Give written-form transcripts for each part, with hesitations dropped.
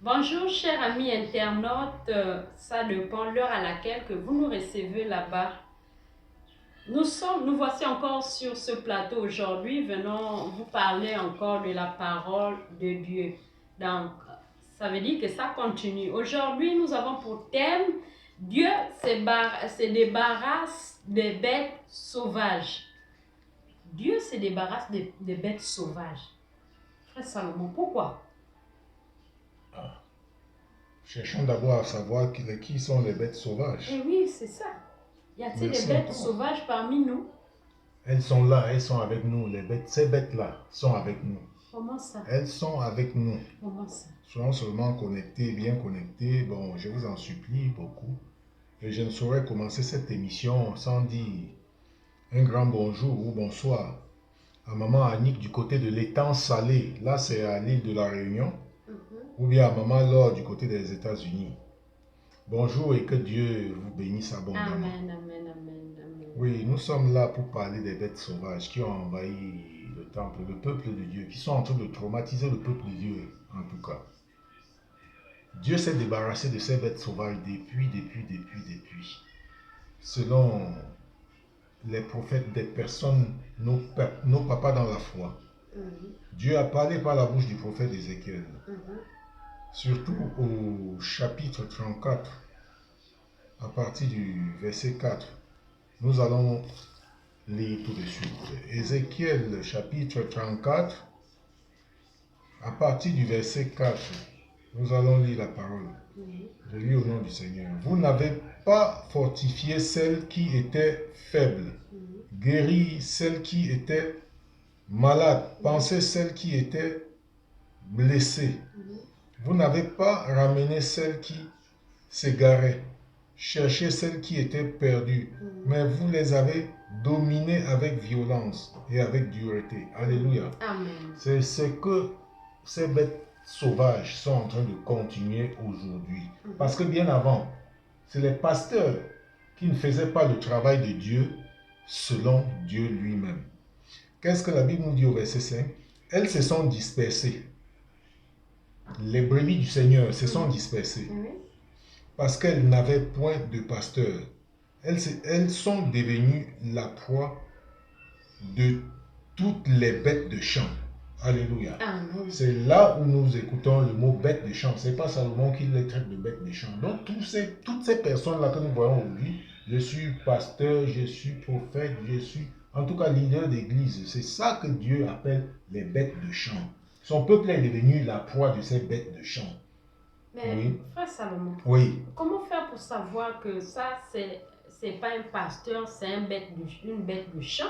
Bonjour chers amis internautes, ça dépend l'heure à laquelle que vous nous recevez là-bas. Nous voici encore sur ce plateau aujourd'hui, venons vous parler encore de la parole de Dieu. Donc, ça veut dire que ça continue. Aujourd'hui, nous avons pour thème Dieu se débarrasse des bêtes sauvages. Dieu se débarrasse des bêtes sauvages. Frère Salomon, pourquoi? Cherchons d'abord à savoir qui sont les bêtes sauvages. Eh oui, c'est ça. Y a-t-il des bêtes sauvages parmi nous? Elles sont là, elles sont avec nous. Ces bêtes-là sont avec nous. Comment ça? Elles sont avec nous. Comment ça? Soyons seulement connectés, bien connectés. Bon, je vous en supplie beaucoup. Et je ne saurais commencer cette émission sans dire un grand bonjour ou bonsoir à maman Annick du côté de l'étang Salé. Là, c'est à l'île de la Réunion. Ou bien à maman Laure du côté des États-Unis. Bonjour et que Dieu vous bénisse abondamment. Amen, amen, amen, amen. Oui, nous sommes là pour parler des bêtes sauvages qui ont envahi le temple, le peuple de Dieu, qui sont en train de traumatiser le peuple de Dieu, en tout cas. Dieu s'est débarrassé de ces bêtes sauvages depuis. Selon les prophètes des personnes, nos papas dans la foi. Dieu a parlé par la bouche du prophète Ézéchiel. Surtout au chapitre 34, à partir du verset 4. Nous allons lire tout de suite. Ézéchiel chapitre 34, à partir du verset 4, nous allons lire la parole. Je lis au nom du Seigneur. Vous n'avez pas fortifié celles qui étaient faibles, guéri celles qui étaient malades, pensé celles qui étaient blessées. Vous n'avez pas ramené celles qui s'égaraient, cherché celles qui étaient perdues, mais vous les avez dominées avec violence et avec dureté. Alléluia. Amen. C'est ce que ces bêtes sauvages sont en train de continuer aujourd'hui. Parce que bien avant, c'est les pasteurs qui ne faisaient pas le travail de Dieu selon Dieu lui-même. Qu'est-ce que la Bible nous dit au verset 5? Elles se sont dispersées. Les brebis du Seigneur se sont dispersées parce qu'elles n'avaient point de pasteur. Elles sont devenues la proie de toutes les bêtes de champ. Alléluia. C'est là où nous écoutons le mot bête de champ. Ce n'est pas Salomon qui les traite de bêtes de champ. Donc toutes ces personnes-là que nous voyons aujourd'hui, je suis pasteur, je suis prophète, je suis en tout cas leader d'église. C'est ça que Dieu appelle les bêtes de champ. Son peuple est devenu la proie de ces bêtes de champ. Mais frère Salomon, comment faire pour savoir que ça c'est pas un pasteur, c'est une bête de champ?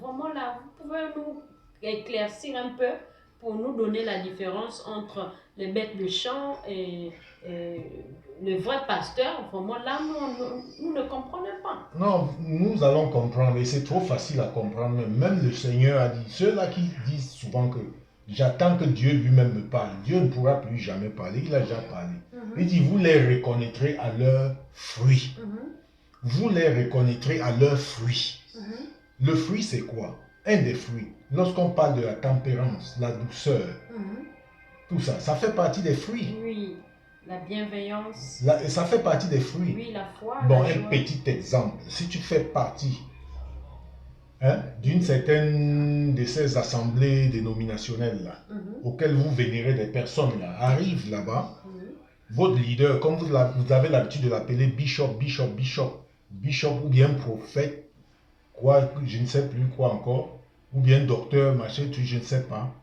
Vraiment là, vous pouvez nous éclaircir un peu pour nous donner la différence entre les bêtes de champ et le vrai pasteur. Vraiment là, nous ne comprenons pas. Non, nous allons comprendre et c'est trop facile à comprendre. Même le Seigneur a dit, ceux-là qui disent souvent que j'attends que Dieu lui-même me parle. Dieu ne pourra plus jamais parler, il a déjà parlé. Il dit, vous les reconnaîtrez à leurs fruits. Vous les reconnaîtrez à leurs fruits. Le fruit, c'est quoi? Un des fruits. Lorsqu'on parle de la tempérance, la douceur, tout ça, ça fait partie des fruits. Oui, la bienveillance. Ça fait partie des fruits. Oui, la foi. Bon, un petit exemple. Si tu fais partie d'une certaine de ces assemblées dénominationnelles là, auxquelles vous vénérez des personnes là, arrive là-bas, votre leader, comme vous avez l'habitude de l'appeler bishop ou bien prophète, quoi, je ne sais plus quoi encore, ou bien docteur, machin, je ne sais pas.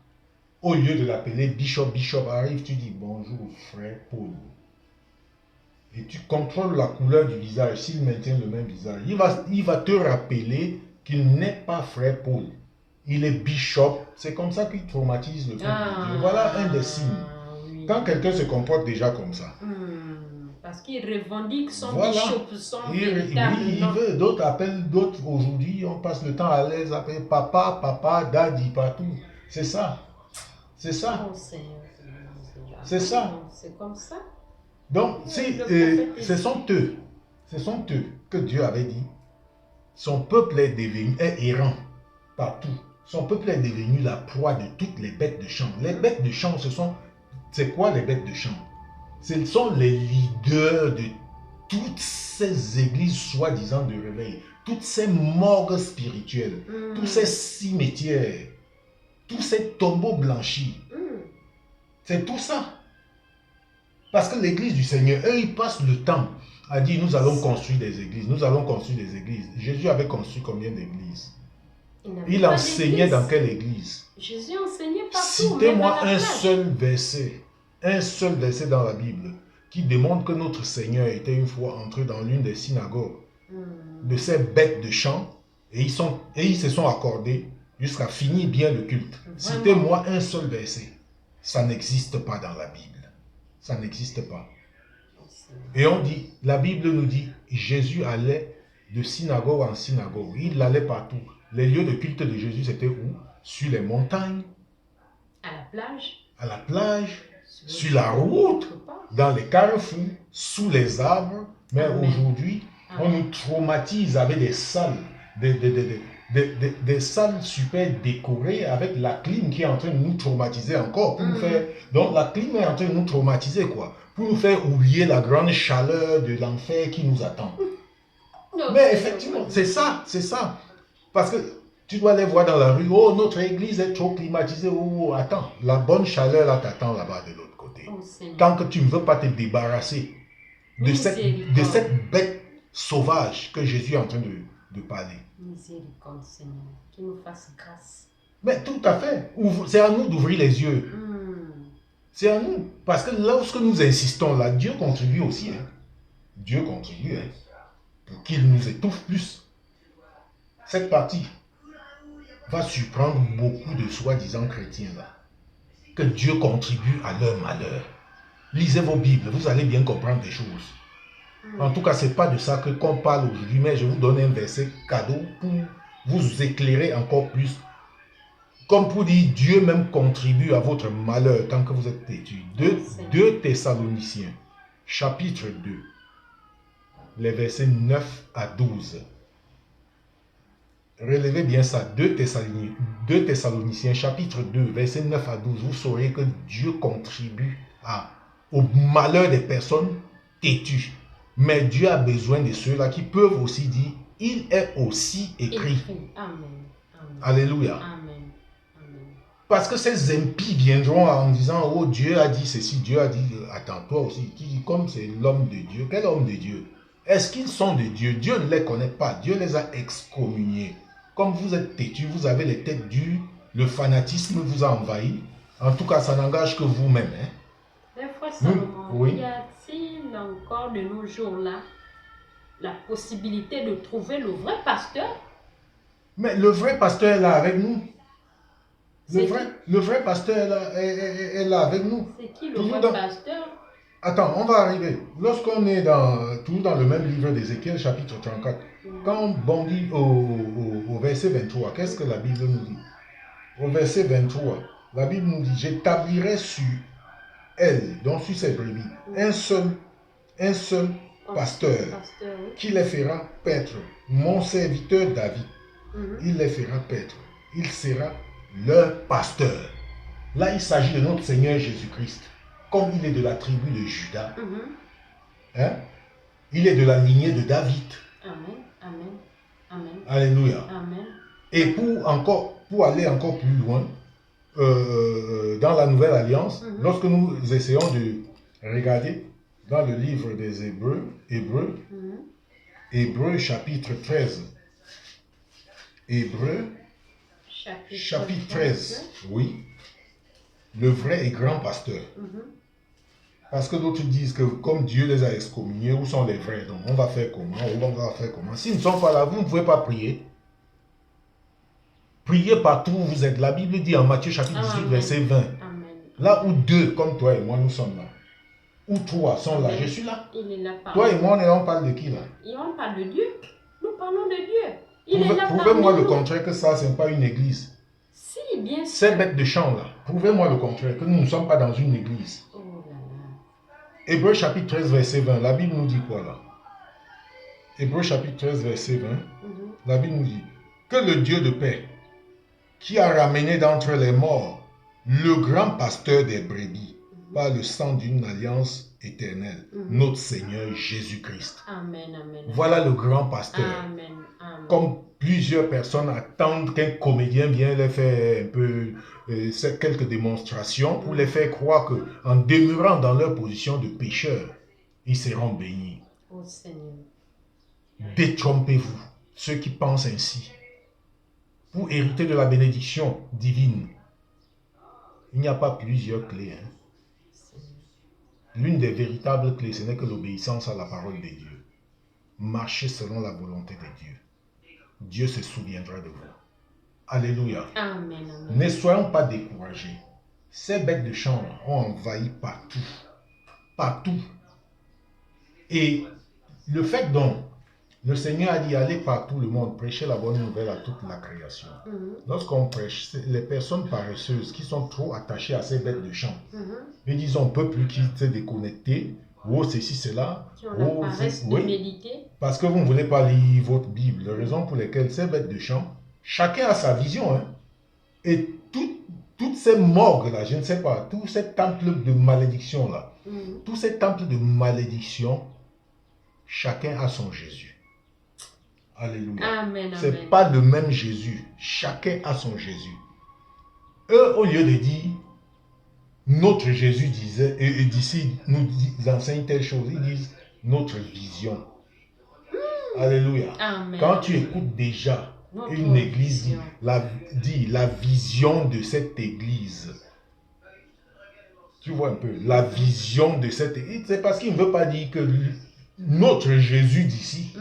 Au lieu de l'appeler bishop arrive, tu dis bonjour frère Paul. Et tu contrôles la couleur du visage, s'il maintient le même visage. Il va te rappeler qu'il n'est pas frère Paul. Il est bishop. C'est comme ça qu'il traumatise le peuple de Dieu. Voilà un des signes. Oui. Quand quelqu'un se comporte déjà comme ça. Parce qu'il revendique son bishop, son véritable nom. Il veut. D'autres appellent, d'autres aujourd'hui, on passe le temps à les appeler papa, daddy, partout. C'est ça. C'est ça. C'est ça. C'est comme ça. Donc, ce sont eux que Dieu avait dit, son peuple est errant partout. Son peuple est devenu la proie de toutes les bêtes de champ. Les bêtes de champ, c'est quoi les bêtes de champ? Ce sont les leaders de toutes ces églises soi-disant de réveil, toutes ces morgues spirituelles, tous ces cimetières, tous ces tombeaux blanchis. C'est tout ça. Parce que l'église du Seigneur, eux, ils passent le temps à dire nous allons construire des églises, nous allons construire des églises. Jésus avait construit combien d'églises? Il enseignait dans quelle église? Jésus enseignait partout. Citez-moi un seul verset dans la Bible qui démontre que notre Seigneur était une fois entré dans l'une des synagogues de ces bêtes de chant et ils se sont accordés jusqu'à finir bien le culte. Citez-moi un seul verset. Ça n'existe pas dans la Bible. Ça n'existe pas. Et on dit, la Bible nous dit, Jésus allait de synagogue en synagogue. Il allait partout. Les lieux de culte de Jésus, c'était où? Sur les montagnes. À la plage. À la plage. Sur la route. Dans les carrefours. Sous les arbres. Mais aujourd'hui, on nous traumatise avec des salles. Des salles super décorées avec la clim qui est en train de nous traumatiser encore. Pour nous faire, donc la clim est en train de nous traumatiser quoi. Pour nous faire oublier la grande chaleur de l'enfer qui nous attend. Mais effectivement, c'est ça. Parce que tu dois aller voir dans la rue, oh notre église est trop climatisée, oh attends, la bonne chaleur là t'attend là-bas de l'autre côté. Tant que tu ne veux pas te débarrasser de cette bête sauvage que Jésus est en train de parler. Miséricorde, Seigneur, qu'il nous fasse grâce. Mais tout à fait. C'est à nous d'ouvrir les yeux. C'est à nous. Parce que lorsque nous insistons là, Dieu contribue aussi. Hein. Dieu contribue pour qu'il nous étouffe plus. Cette partie va surprendre beaucoup de soi-disant chrétiens là. Que Dieu contribue à leur malheur. Lisez vos Bibles, vous allez bien comprendre des choses. En tout cas, ce n'est pas de ça qu'on parle aujourd'hui, mais je vous donne un verset cadeau pour vous éclairer encore plus. Comme pour dire, Dieu même contribue à votre malheur tant que vous êtes têtus. 2 Thessaloniciens, chapitre 2, les versets 9 à 12. Relevez bien ça, 2 Thessaloniciens, chapitre 2, versets 9 à 12. Vous saurez que Dieu contribue au malheur des personnes têtues. Mais Dieu a besoin de ceux-là qui peuvent aussi dire, il est aussi écrit. Amen. Alléluia. Amen. Parce que ces impies viendront en disant, oh Dieu a dit ceci, Dieu a dit, attends, toi aussi, comme c'est l'homme de Dieu. Quel homme de Dieu? Est-ce qu'ils sont de Dieu? Dieu ne les connaît pas, Dieu les a excommuniés. Comme vous êtes têtus, vous avez les têtes dures, le fanatisme vous a envahi. En tout cas, ça n'engage que vous-même. Oui. Y a-t-il encore de nos jours-là la possibilité de trouver le vrai pasteur? Mais le vrai pasteur est là avec nous. Le vrai pasteur est là avec nous. C'est qui le vrai pasteur? Attends, on va arriver. Lorsqu'on est toujours dans le même livre d'Ézéchiel, chapitre 34, quand on bondit au verset 23, qu'est-ce que la Bible nous dit? Au verset 23, la Bible nous dit, j'établirai sur elle, donc sur ses brebis, un seul pasteur qui les fera paître. Mon serviteur David, il les fera paître. Il sera leur pasteur. Là, il s'agit de notre Seigneur Jésus-Christ. Comme il est de la tribu de Juda, il est de la lignée de David. Amen. Alléluia. Amen. Et pour aller encore plus loin, dans la Nouvelle Alliance, lorsque nous essayons de regarder dans le livre des Hébreux chapitre 13. Hébreux chapitre 13, oui. Le vrai et grand pasteur. Parce que d'autres disent que comme Dieu les a excommuniés, où sont les vrais? Donc on va faire comment? S'ils ne sont pas là, vous ne pouvez pas prier. Priez partout où vous êtes. La Bible dit en Matthieu chapitre 18, verset 20. Amen. Là où 2, comme toi et moi, nous sommes là. Où 3 sont là, je suis là. Il est là. Toi et moi, on parle de qui là? On parle de Dieu. Nous parlons de Dieu. Prouvez-moi le contraire que ça, ce n'est pas une église. Si, bien sûr. Ces bêtes de champ là, prouvez-moi le contraire, que nous ne sommes pas dans une église. Oh là là. Hébreux chapitre 13, verset 20, la Bible nous dit quoi là? Hébreux chapitre 13, verset 20, la Bible nous dit que le Dieu de paix, qui a ramené d'entre les morts le grand pasteur des brebis, par le sang d'une alliance éternelle, notre Seigneur Jésus-Christ. Amen, amen. Voilà le grand pasteur. Amen, amen. Comme plusieurs personnes attendent qu'un comédien vienne leur faire un peu quelques démonstrations pour les faire croire qu'en demeurant dans leur position de pécheurs, ils seront bénis. Oh Seigneur. Détrompez-vous, ceux qui pensent ainsi, pour hériter de la bénédiction divine. Il n'y a pas plusieurs clés. L'une des véritables clés, ce n'est que l'obéissance à la parole de Dieu. Marchez selon la volonté de Dieu. Dieu se souviendra de vous. Alléluia. Amen, amen. Ne soyons pas découragés. Ces bêtes de chambre ont envahi partout. Partout. Et le fait donc, le Seigneur a dit, allez par tout le monde, prêchez la bonne nouvelle à toute la création. Lorsqu'on prêche, les personnes paresseuses qui sont trop attachées à ces bêtes de champ, ils disent, on ne peut plus se déconnecter, oh ceci, cela, Qui ont la paresse de méditer. Parce que vous ne voulez pas lire votre Bible. La raison pour laquelle ces bêtes de champ, chacun a sa vision. Hein? Et toutes ces morgues-là, je ne sais pas, tous ces temples de malédiction-là, tous ces temples de malédiction, chacun a son Jésus. Alléluia. Amen, Ce n'est amen. pas le même Jésus. Chacun a son Jésus. Eux, au lieu de dire, notre Jésus disait, et d'ici nous enseigne telle chose, ils disent notre vision. Alléluia. Amen. Quand tu écoutes déjà Notre une église, vision. dit la vision de cette église. Tu vois un peu, la vision de cette église. C'est parce qu'il ne veut pas dire que notre Jésus d'ici.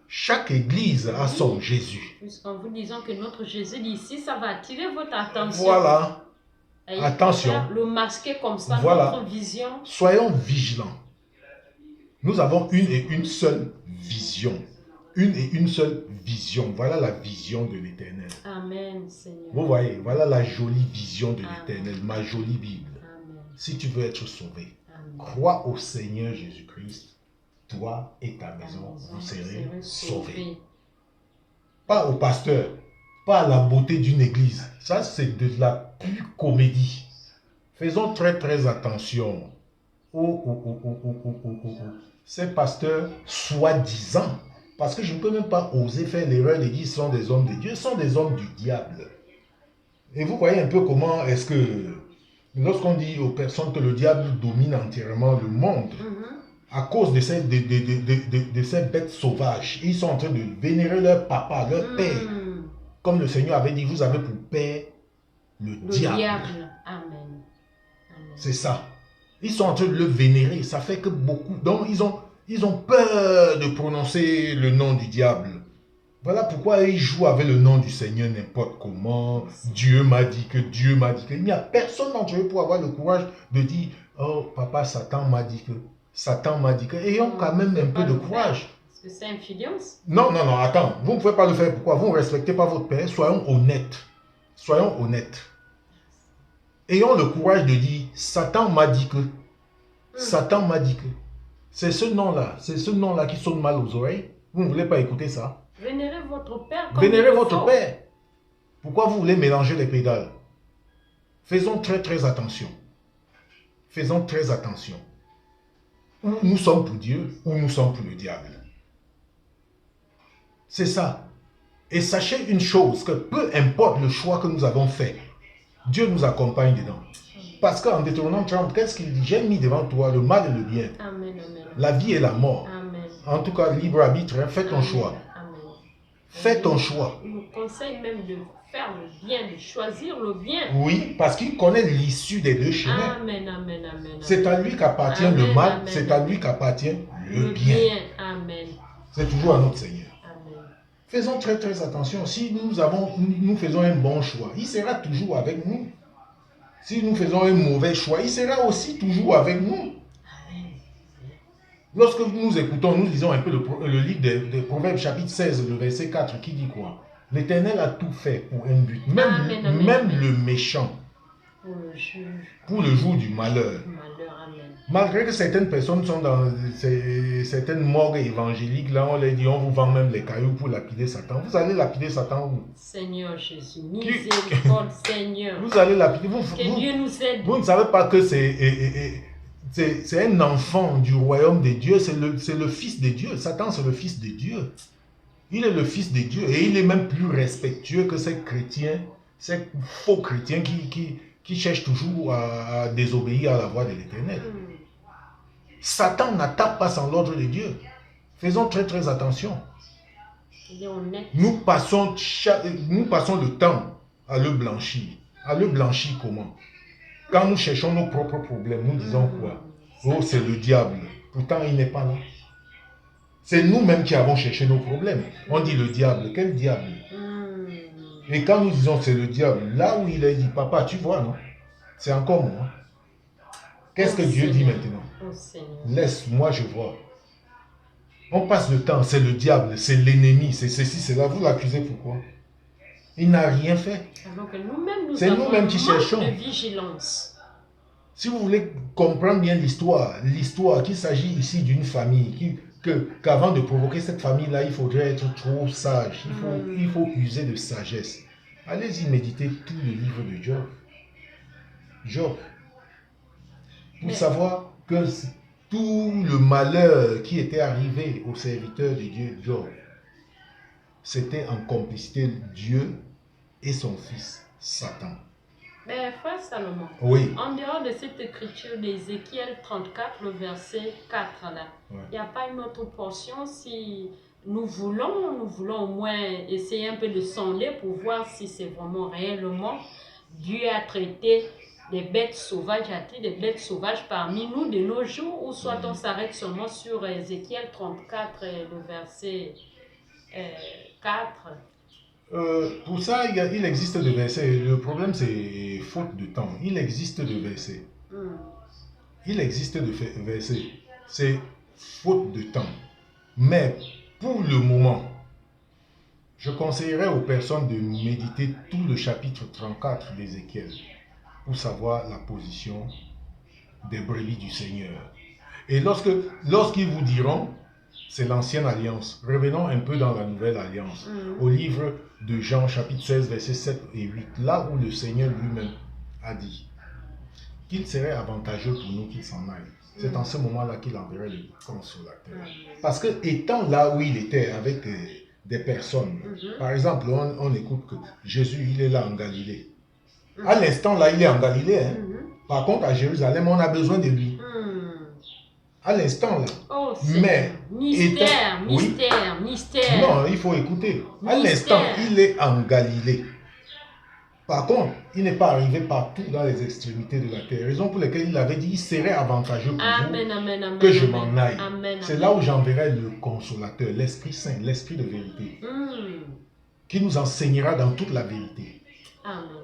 Chaque église a son Jésus. Puisqu'en vous disant que notre Jésus d'ici, ça va attirer votre attention. Voilà. Et Attention. Le masquer comme ça, Voilà. notre vision. Soyons vigilants. Nous avons une et une seule vision. Une et une seule vision. Voilà la vision de l'Éternel. Amen, Seigneur. Vous voyez, voilà la jolie vision de Amen. l'Éternel, ma jolie Bible. Amen. Si tu veux être sauvé, Amen. crois au Seigneur Jésus-Christ. Toi et ta maison, vous serez sauvés. Pas au pasteur, pas à la beauté d'une église. Ça, c'est de la pure comédie. Faisons très très attention ces pasteurs soi-disant. Parce que je ne peux même pas oser faire l'erreur de dire ce sont des hommes de Dieu, ce sont des hommes du diable. Et vous voyez un peu comment est-ce que, lorsqu'on dit aux personnes que le diable domine entièrement le monde, à cause de ces bêtes sauvages, ils sont en train de vénérer leur papa, leur père. Comme le Seigneur avait dit, vous avez pour père le diable. Amen. C'est ça. Ils sont en train de le vénérer. Ça fait que beaucoup... Donc, ils ont peur de prononcer le nom du diable. Voilà pourquoi ils jouent avec le nom du Seigneur n'importe comment. Dieu m'a dit que, Dieu m'a dit que. Il n'y a personne d'entre eux pour avoir le courage de dire, oh, papa, Satan m'a dit que. Satan m'a dit que. Ayons quand même un peu de courage. Parce que c'est infidence. Non, non, non, attends. Vous ne pouvez pas le faire. Pourquoi? Vous ne respectez pas votre père. Soyons honnêtes. Soyons honnêtes. Ayons le courage de dire, Satan m'a dit que. Satan m'a dit que. C'est ce nom-là qui sonne mal aux oreilles. Vous ne voulez pas écouter ça? Vénérez votre père comme Vénérez votre père. Pourquoi vous voulez mélanger les pédales? Faisons très très attention. Faisons très attention. Ou nous sommes pour Dieu, ou nous sommes pour le diable. C'est ça. Et sachez une chose, que peu importe le choix que nous avons fait, Dieu nous accompagne dedans. Parce qu'en Deutéronome 30, qu'est-ce qu'il dit? J'ai mis devant toi le mal et le bien. Amen, amen. La vie et la mort. Amen. En tout cas, libre arbitre, fais ton choix. Amen. Fais ton choix. Il nous conseille même de faire le bien, de choisir le bien. Oui, parce qu'il connaît l'issue des deux chemins. Amen, amen, amen. C'est à lui qu'appartient le mal, c'est à lui qu'appartient le bien. Amen. C'est toujours à notre Seigneur. Amen. Faisons très très attention. Si nous faisons un bon choix, il sera toujours avec nous. Si nous faisons un mauvais choix, il sera aussi toujours avec nous. Lorsque nous écoutons, nous lisons un peu le livre des Proverbes chapitre 16, le verset 4, qui dit quoi? L'Éternel a tout fait pour un but, même le méchant, Pour le juge. pour le jour du malheur. Amen. Malgré que certaines personnes sont dans certaines morgues évangéliques, là on leur dit on vous vend même les cailloux pour lapider Satan. Vous allez lapider Satan où? Seigneur Jésus, miséricorde, Seigneur. Vous allez lapider. Que Dieu nous aide. Vous ne savez pas que c'est un enfant du royaume de Dieu, c'est le fils de Dieu. Satan, c'est le fils de Dieu. Il est le fils de Dieu et il est même plus respectueux que ces chrétiens, ces faux chrétiens qui cherchent toujours à désobéir à la voix de l'Éternel. Satan n'attaque pas sans l'ordre de Dieu. Faisons très très attention. Nous passons le temps à le blanchir. À le blanchir comment? Quand nous cherchons nos propres problèmes, nous disons quoi? Oh, c'est le diable. Pourtant, il n'est pas là. C'est nous-mêmes qui avons cherché nos problèmes. On dit le diable. Quel diable? Et quand nous disons c'est le diable, là où il est dit, papa, tu vois, non? C'est encore moi. Qu'est-ce que Dieu dit maintenant? Laisse-moi, je vois. On passe le temps, c'est le diable, c'est l'ennemi, c'est ceci, c'est là. Vous l'accusez pourquoi? Il n'a rien fait. C'est nous-mêmes qui cherchons. De vigilance. Si vous voulez comprendre bien l'histoire qu'il s'agit ici d'une famille, qu'avant de provoquer cette famille-là, il faudrait être trop sage. Il faut user de sagesse. Allez-y méditer tout le livre de Job. Job. Pour savoir que tout le malheur qui était arrivé aux serviteurs de Dieu, Job, c'était en complicité Dieu et son fils, Satan. Mais frère Salomon, oui. En dehors de cette écriture d'Ézéchiel 34, le verset 4, là, il n'y a pas une autre portion si nous voulons au moins essayer un peu de sonder pour voir si c'est vraiment réellement Dieu a traité des bêtes sauvages, a-t-il des bêtes sauvages parmi nous de nos jours, ou soit on s'arrête seulement sur Ézéchiel 34, le verset 4. Pour ça, il existe des versets. Le problème, c'est faute de temps. Il existe des versets. Il existe des versets. C'est faute de temps. Mais pour le moment, je conseillerais aux personnes de méditer tout le chapitre 34 d'Ézéchiel pour savoir la position des brebis du Seigneur. Et lorsqu'ils vous diront, c'est l'ancienne alliance. Revenons un peu dans la nouvelle alliance. Au livre de Jean, chapitre 16, versets 7 et 8, là où le Seigneur lui-même a dit qu'il serait avantageux pour nous qu'il s'en aille. C'est en ce moment-là qu'il enverrait le consolateur. Parce que étant là où il était avec des personnes, par exemple, on écoute que Jésus, il est là en Galilée. À l'instant là, il est en Galilée. Hein. Par contre, à Jérusalem, on a besoin de lui. À l'instant là. Oh, mais mystère. Non, il faut écouter. À l'instant, il est en Galilée. Par contre, il n'est pas arrivé partout dans les extrémités de la terre. Raison pour laquelle il avait dit il serait avantageux pour vous que je m'en aille. C'est là où j'enverrai le consolateur, l'Esprit Saint, l'Esprit de vérité, qui nous enseignera dans toute la vérité. Amen.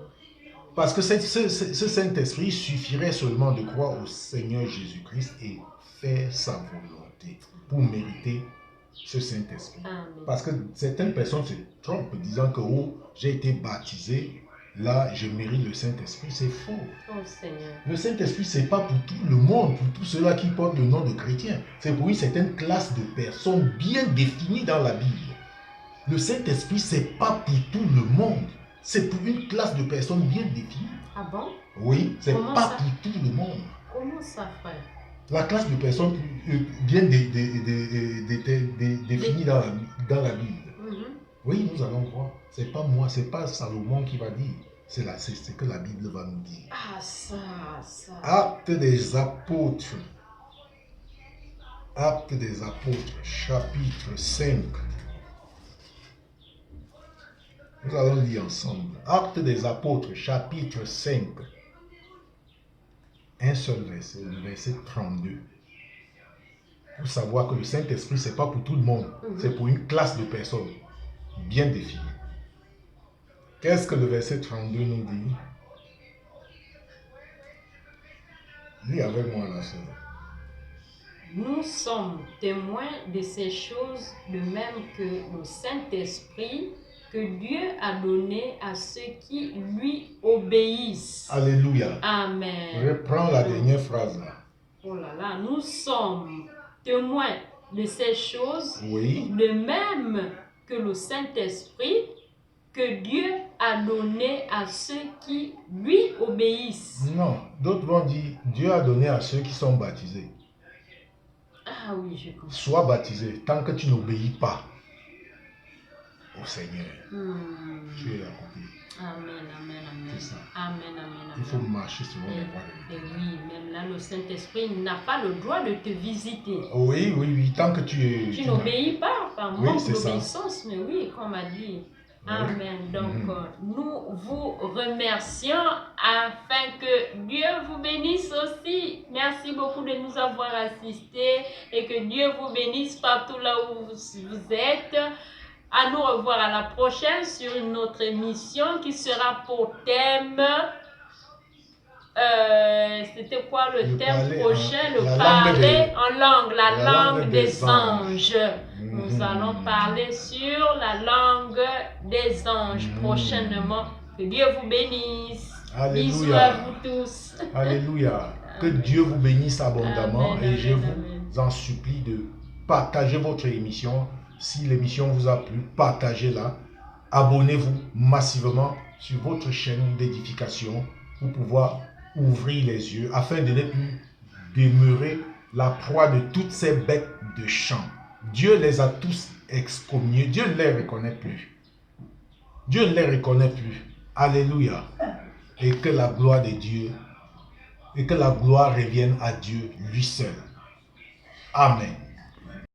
Parce que ce Saint-Esprit suffirait seulement de croire au Seigneur Jésus-Christ et faire sa volonté pour mériter ce Saint-Esprit. Parce que certaines personnes se trompent disant que j'ai été baptisé, là je mérite le Saint-Esprit. C'est faux. Oh, Seigneur. Le Saint-Esprit, ce n'est pas pour tout le monde, pour tous ceux-là qui portent le nom de chrétien. C'est pour une certaine classe de personnes bien définies dans la Bible. Le Saint-Esprit, ce n'est pas pour tout le monde. C'est pour une classe de personnes bien définies. Ah bon? Oui, c'est pas pour tout le monde. Comment ça, frère? La classe de personnes bien définie dans la Bible. Oui, nous allons voir. C'est pas moi, c'est pas Salomon qui va dire. C'est ce que la Bible va nous dire. Ah, ça. Actes des apôtres. Actes des apôtres, chapitre 5. Nous allons lire ensemble. Actes des apôtres, chapitre 5. Un seul verset, le verset 32. Pour savoir que le Saint-Esprit, ce n'est pas pour tout le monde. C'est pour une classe de personnes bien définie. Qu'est-ce que le verset 32 nous dit? Lis avec moi la sœur. Nous sommes témoins de ces choses, de même que le Saint-Esprit que Dieu a donné à ceux qui lui obéissent. Alléluia. Amen. Reprends la dernière phrase là. Oh là là, nous sommes témoins de ces choses, Oui. de même que le Saint-Esprit que Dieu a donné à ceux qui lui obéissent. Non, d'autres vont dire, Dieu a donné à ceux qui sont baptisés. Ah oui, je comprends. Sois baptisé tant que tu n'obéis pas au Seigneur. Tu es accompli. Amen, amen, amen. C'est ça. Amen, amen, amen. Il faut marcher selon les voies de Et Dieu. oui, même là, le Saint-Esprit n'a pas le droit de te visiter. Oui, oui, oui, tant que tu es... Tu n'obéis pas par Oui, manque c'est ça. d'obéissance, mais oui, comme a dit. Oui. Amen. Donc, nous vous remercions afin que Dieu vous bénisse aussi. Merci beaucoup de nous avoir assistés et que Dieu vous bénisse partout là où vous êtes. À nous revoir à la prochaine sur une autre émission qui sera pour thème. C'était quoi le thème prochain? La langue des anges. Nous allons parler sur la langue des anges prochainement. Que Dieu vous bénisse. Alléluia. Bisous à vous tous. Alléluia. Que Dieu vous bénisse abondamment. Amen, et je amen, vous en supplie de partager votre émission. Si l'émission vous a plu, partagez-la. Abonnez-vous massivement sur votre chaîne d'édification pour pouvoir ouvrir les yeux afin de ne plus demeurer la proie de toutes ces bêtes de champ. Dieu les a tous excommuniés. Dieu ne les reconnaît plus. Dieu ne les reconnaît plus. Alléluia. Et que la gloire de Dieu, et que la gloire revienne à Dieu lui seul. Amen.